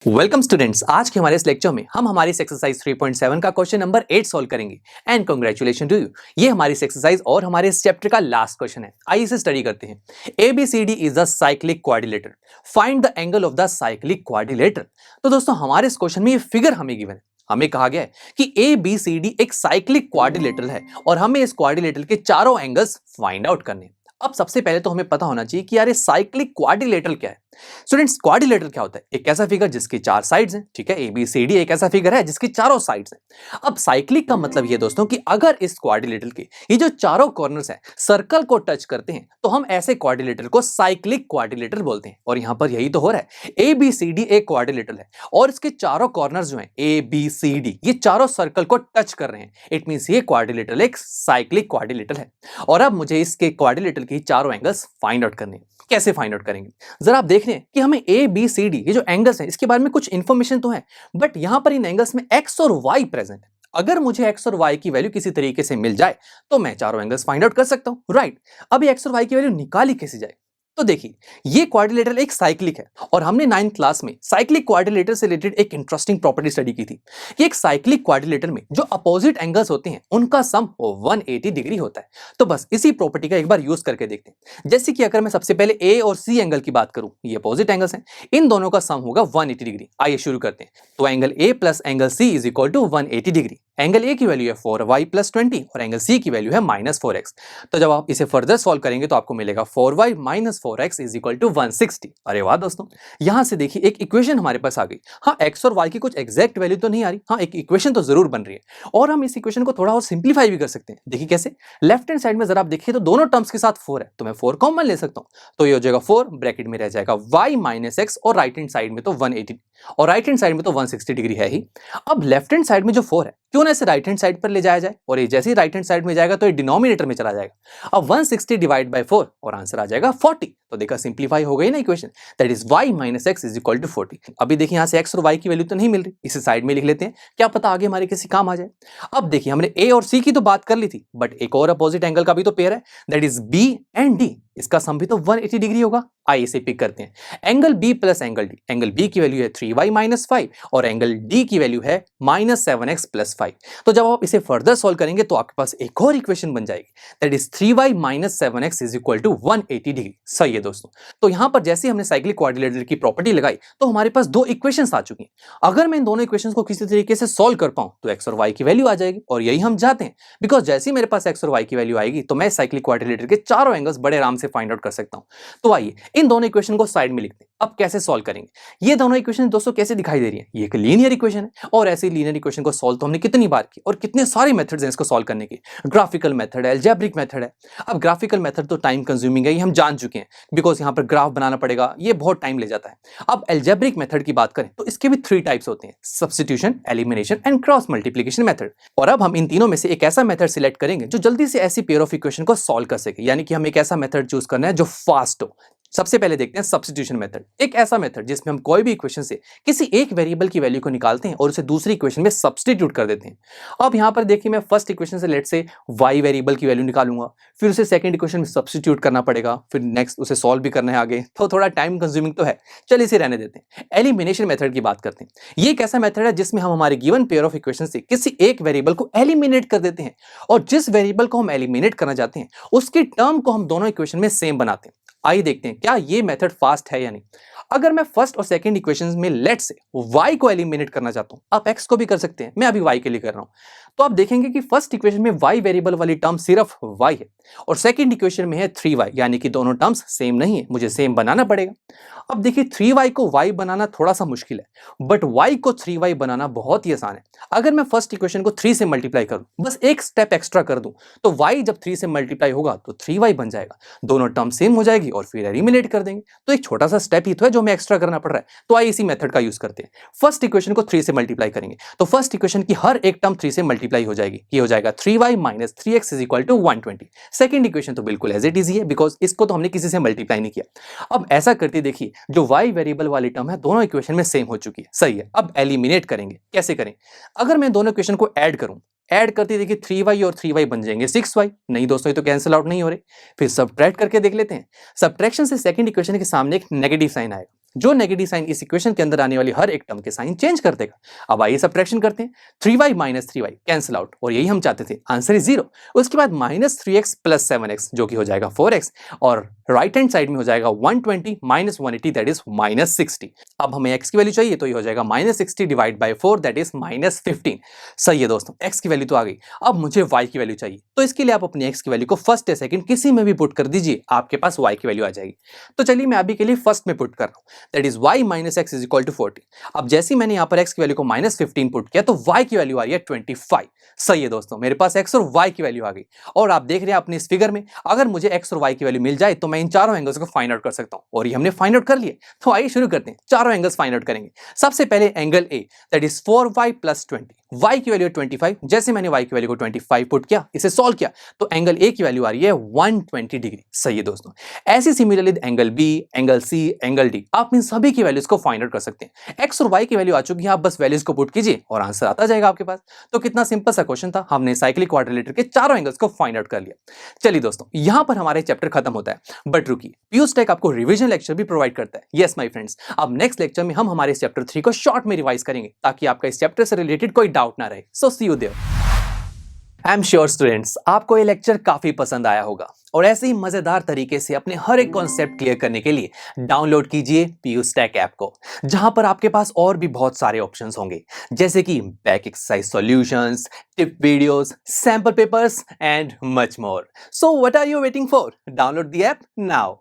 Welcome students, आज के हमारे इस लेक्चर में हम हमारी एक्सरसाइज 3.7 का क्वेश्चन नंबर 8 सॉल्व करेंगे। एंड कांग्रेचुलेशन टू यू, ये हमारी एक्सरसाइज और हमारे इस चैप्टर का लास्ट क्वेश्चन है। आइए इसे स्टडी करते हैं। ABCD is the cyclic quadrilateral, find the angle of the cyclic quadrilateral. तो दोस्तों हमारे इस क्वेश्चन में ये फिगर हमें गिवन है। हमें कहा गया है कि ABCD एक साइक्लिक क्वाड्रिलेटरल है और हमें इस क्वाड्रिलेटरल के चारों एंगल्स फाइंड आउट करने हैं। अब सबसे पहले तो हमें पता होना चाहिए कि यार ये साइक्लिक क्वाड्रिलेटरल क्या है। स्टूडेंट्स, क्वाड्रिलेटरल क्या होता है? एक ऐसा फिगर जिसकी चार साइड्स हैं। ठीक है, ABCD एक ऐसा फिगर है जिसकी चारों साइड्स हैं। अब साइक्लिक का मतलब ये दोस्तों कि अगर इस क्वाड्रिलेटरल के ये जो चारों कॉर्नर्स हैं सर्कल को टच करते हैं तो हम ऐसे क्वाड्रिलेटरल को साइक्लिक क्वाड्रिलेटरल बोलते हैं। और यहां पर यही तो हो रहा है। ABCD एक क्वाड्रिलेटरल है और इसके चारों कॉर्नर्स जो हैं ABCD ये चारों सर्कल को टच कर रहे हैं। इट मींस ये क्वाड्रिलेटरल एक साइक्लिक क्वाड्रिलेटरल है। और अब मुझे इसके क्वाड्रिलेटरल के चारों एंगल्स फाइंड आउट करने हैं। कैसे फाइंड आउट करेंगे? जरा आप देख रहे हैं कि हमें ABCD ये जो एंगल्स हैं इसके बारे में कुछ इंफॉर्मेशन तो है, बट यहां पर इन एंगल्स में x और y प्रेजेंट है। अगर मुझे x और y की वैल्यू किसी तरीके से मिल जाए तो मैं चारों एंगल्स फाइंड आउट कर सकता हूं, राइट? अब ये x और y की वैल्यू निकाली कैसे जाए? तो देखिए, ये क्वाड्रिलेटरल एक साइक्लिक है और हमने 9th क्लास में साइक्लिक क्वाड्रिलेटर से रिलेटेड एक इंटरेस्टिंग प्रॉपर्टी स्टडी की थी कि एक साइक्लिक क्वाड्रिलेटर में जो अपोजिट एंगल्स होते हैं उनका सम 180 डिग्री होता है। तो बस इसी प्रॉपर्टी का एक बार यूज करके देखते हैं। जैसे कि अगर मैं सबसे पहले ए और सी एंगल की बात करूं, ये अपोजिट एंगल्स हैं, इन दोनों का सम होगा 180 डिग्री। आइए शुरू करते हैं। तो angle A plus angle C is equal to 180 degree. Angle A की वैल्यू है 4y प्लस 20 और एंगल सी की वैल्यू है -4x। तो जब आप इसे फर्दर सॉल्व करेंगे तो आपको मिलेगा 4y minus 4x is equal to 160। अरे वाह दोस्तों, यहां से देखिए एक इक्वेशन हमारे पास आ गई। हाँ, x और y की कुछ एग्जैक्ट वैल्यू तो नहीं आ रही, हाँ एक इक्वेशन तो जरूर बन रही है। और हम इस इक्वेशन को थोड़ा और सिंप्लीफाई भी कर सकते हैं। देखिए कैसे, लेफ्ट हैंड साइड में जरा आप देखिए तो दोनों टर्म्स के साथ 4 है, तो मैं 4 कॉमन ले सकता हूं। तो ये हो जाएगा 4, ब्रैकेट में रह जाएगा y माइनस x और राइट हैंड साइड में तो 180 और राइट हैंड साइड में तो 160 डिग्री है ही। अब लेफ्ट हैंड साइड में जो 4 है क्यों ना इसे राइट हैंड साइड पर ले जाया जाए, और ये जैसे ही राइट हैंड साइड में जाएगा तो ये डिनोमिनेटर में चला जाएगा। अब 160 डिवाइड बाय 4 और आंसर आ जाएगा 40। तो देखा, सिंप्लीफाई हो गई ना equation, that is y minus x is equal to 40। अभी देखिए यहां से x और y की वैल्यू तो नहीं मिल रही, इसे साइड में लिख लेते हैं, क्या पता आगे हमारे किसी काम आ जाए। अब देखिए, हमने a और c की तो बात कर ली थी, बट एक और अपोजिट एंगल का भी तो पेयर है, that is b and d। इसका सम भी तो 180 डिग्री होगा। आइए इसे पिक करते हैं। Angle b plus angle d, angle b की वैल्यू है 3y माइनस 5 और एंगल d की वैल्यू है -7x प्लस 5। तो जब आप इसे फर्दर सॉल्व करेंगे तो आपके पास एक और इक्वेशन बन जाएगी, that is 3y minus 7x is equal to 180 degree. सही है दोस्तों। तो यहां पर जैसे हमने साइक्लिक क्वाड्रिलेटरल की प्रॉपर्टी लगाई तो हमारे पास दो इक्वेशंस आ चुकी हैं। अगर मैं इन दोनों इक्वेशंस को किसी तरीके से सॉल्व कर पाऊं तो x और y की वैल्यू आ जाएगी, और यही हम चाहते हैं। बिकॉज जैसे ही मेरे पास x और y की वैल्यू आएगी तो मैं साइक्लिक क्वाड्रिलेटरल के चारों एंगल्स बड़े आराम से फाइंड आउट कर सकता हूं। तो आइए इन दोनों इक्वेशन को साइड में लिखते हैं। अब कैसे सॉल्व करेंगे? ये दोनों इक्वेशन दोस्तों कैसे दिखाई दे रही है? ये एक लीनियर इक्वेशन है, और ऐसे लीनियर इक्वेशन को सॉल्व तो हमने कितनी बार की, और कितने सारे मेथड्स हैं इसको सॉल्व करने के। ग्राफिकल मेथड है, अलजेब्रिक मेथड है। अब ग्राफिकल मेथड तो टाइम कंज्यूमिंग है, ये हम जान चुके हैं, बिकॉज यहां पर ग्राफ बनाना पड़ेगा, ये बहुत टाइम ले जाता है। अब अलजेब्रिक मेथड की बात करें तो इसके भी 3 टाइप्स होते हैं, substitution, elimination and cross multiplication method. और अब हम इन तीनों में से एक ऐसा मेथड सिलेक्ट करेंगे जो जल्दी से ऐसी पेयर ऑफ इक्वेशन को सॉल्व कर सके, यानी कि हम एक ऐसा मेथड चूज करना है जो फास्ट हो। सबसे पहले देखते हैं सब्स्टिट्यूशन मेथड, एक ऐसा मेथड जिसमें हम कोई भी इक्वेशन से किसी एक वेरिएबल की वैल्यू को निकालते हैं और उसे दूसरी इक्वेशन में सब्स्टिट्यूट कर देते हैं। अब यहां पर देखिए, मैं फर्स्ट इक्वेशन से लेट से y वेरिएबल की वैल्यू निकालूंगा, फिर उसे सेकंड इक्वेशन में सब्स्टिट्यूट करना पड़ेगा, फिर नेक्स्ट उसे सॉल्व भी करना है आगे, तो थोड़ा टाइम कंज्यूमिंग तो है, चलिए इसे रहने देते हैं। एलिमिनेशन मेथड की बात करते हैं। ये एक ऐसा मेथड है जिसमें हम हमारे गिवन पेयर ऑफ इक्वेशन से किसी एक वेरिएबल को एलिमिनेट कर देते हैं, और जिस वेरिएबल को हम एलिमिनेट करना चाहते हैं उसकी टर्म को हम दोनों इक्वेशन में सेम बनाते हैं। आइए देखते हैं क्या ये मेथड फास्ट है या नहीं। अगर मैं फर्स्ट और सेकंड इक्वेशंस में लेट से y को एलिमिनेट करना चाहता हूं, आप x को भी कर सकते हैं, मैं अभी y के लिए कर रहा हूं, तो आप देखेंगे कि फर्स्ट इक्वेशन में y वेरिएबल वाली टर्म सिर्फ y है, और सेकंड इक्वेशन में है 3y, यानी कि दोनों टर्म्स सेम नहीं है, मुझे सेम बनाना पड़ेगा। अब देखिए, 3y को y बनाना थोड़ा सा मुश्किल है, बट y को 3y बनाना बहुत ही आसान है। अगर मैं फर्स्ट इक्वेशन को 3 से मल्टीप्लाई करूं, बस एक स्टेप एक्स्ट्रा कर दूं, तो y जब 3 से मल्टीप्लाई होगा तो 3y बन जाएगा, दोनों टर्म सेम हो जाएगी और फिर एलिमिनेट कर देंगे। तो एक छोटा सा स्टेप ही तो है जो हमें एक्स्ट्रा करना पड़ रहा है। तो आइए इसी मेथड का यूज करते हैं। फर्स्ट इक्वेशन को 3 से मल्टीप्लाई करेंगे तो फर्स्ट इक्वेशन की हर एक टर्म 3 से मल्टीप्लाई हो जाएगी, ये हो जाएगा 3y minus 3x is equal to 120। Second equation तो बिल्कुल एज इट इज ही है, बिकॉज इसको तो हमने किसी से मल्टीप्लाई नहीं किया। अब ऐसा करते देखिए, जो y वेरिएबल वाली टर्म है दोनों इक्वेशन में सेम हो चुकी है, सही है। अब एलिमिनेट करेंगे, कैसे करें? अगर मैं दोनों इक्वेशन को ऐड करूं, ऐड करते देखिए 3y और 3y बन जाएंगे 6y। नहीं दोस्तों, ये तो कैंसिल आउट नहीं हो रहे। फिर सब्ट्रैक्ट करके देख लेते हैं। सब्ट्रैक्शन से सेकंड इक्वेशन के सामने एक नेगेटिव साइन आएगा, जो नेगेटिव साइन इस इक्वेशन के अंदर आने वाली हर एक टर्म के साइन चेंज कर देगा। अब आइए सब्ट्रैक्शन करते हैं। 3y minus 3y cancel out, और यही हम चाहते थे, आंसर इज 0। उसके बाद माइनस 3x प्लस 7x जो कि हो जाएगा 4x, और राइट हैंड साइड में हो जाएगा 120 माइनस 180 दैट इज माइनस 60। अब हमें x की वैल्यू चाहिए तो ये हो जाएगा minus 60 divide by 4 that is minus 15। सही है दोस्तों, x की वैल्यू तो आ गई। अब मुझे y की वैल्यू चाहिए, तो इसके लिए आप अपनी x की वैल्यू को फर्स्ट या सेकंड किसी में भी पुट कर दीजिए, आपके पास y की वैल्यू आ जाएगी। तो चलिए मैं अभी के लिए फर्स्ट में पुट कर रहा हूं, that is y minus x is equal to 40। अब जैसे ही मैंने यहां पर x की वैल्यू को माइनस 15 पुट किया तो y की वैल्यू आ रही है 25। सही है दोस्तों, मेरे पास x और y की वैल्यू आ गई। और आप देख रहे हैं अपने इस फिगर में, अगर मुझे x और y की वैल्यू मिल जाए तो मैं इन चारों एंगल्स को फाइंड आउट कर सकता हूं, और ये हमने फाइंड आउट कर लिए। तो आइए शुरू करते हैं, चारों एंगल्स फाइंड आउट करेंगे। सबसे पहले angle A that is 4y plus 20, y की वैल्यू 25। जैसे मैंने y की वैल्यू को 25 पुट किया, इसे सॉल्व किया, तो एंगल A की वैल्यू आ रही है 120 डिग्री। सही है दोस्तों। ऐसी similarly angle B, angle C, angle D, आप इन सभी की वैल्यूज को फाइंड आउट कर सकते हैं। x और y की वैल्यू आ चुकी है, आप बस वैल्यूज को पुट कीजिए और आंसर आता जाएगा आपके पास। तो कितना सिंपल सा क्वेश्चन था, हमने साइक्लिक क्वाड्रिलेटरल के चारों एंगल्स को फाइंड आउट कर लिया। चलिए दोस्तों, यहां पर हमारे चैप्टर खत्म होता है, बट रुकिए, पीयूष टेक आपको रिवीजन लेक्चर भी प्रोवाइड करता है। यस माय फ्रेंड्स, अब नेक्स्ट लेक्चर में हम हमारे चैप्टर 3 को शॉर्ट में रिवाइज करेंगे, ताकि आपका इस चैप्टर से रिलेटेड कोई डाउट ना रहे। So see you there. I am sure students, आपको ये लेक्चर काफी पसंद आया होगा, और ऐसे ही मजेदार तरीके से अपने हर एक कॉन्सेप्ट क्लियर करने के लिए डाउनलोड कीजिए पीयूष टेक ऐप को, जहां पर आपके पास और भी बहुत सारे ऑप्शंस होंगे, जैसे कि back exercise solutions, tip videos, sample papers and much more. So what are you waiting for? Download the app now.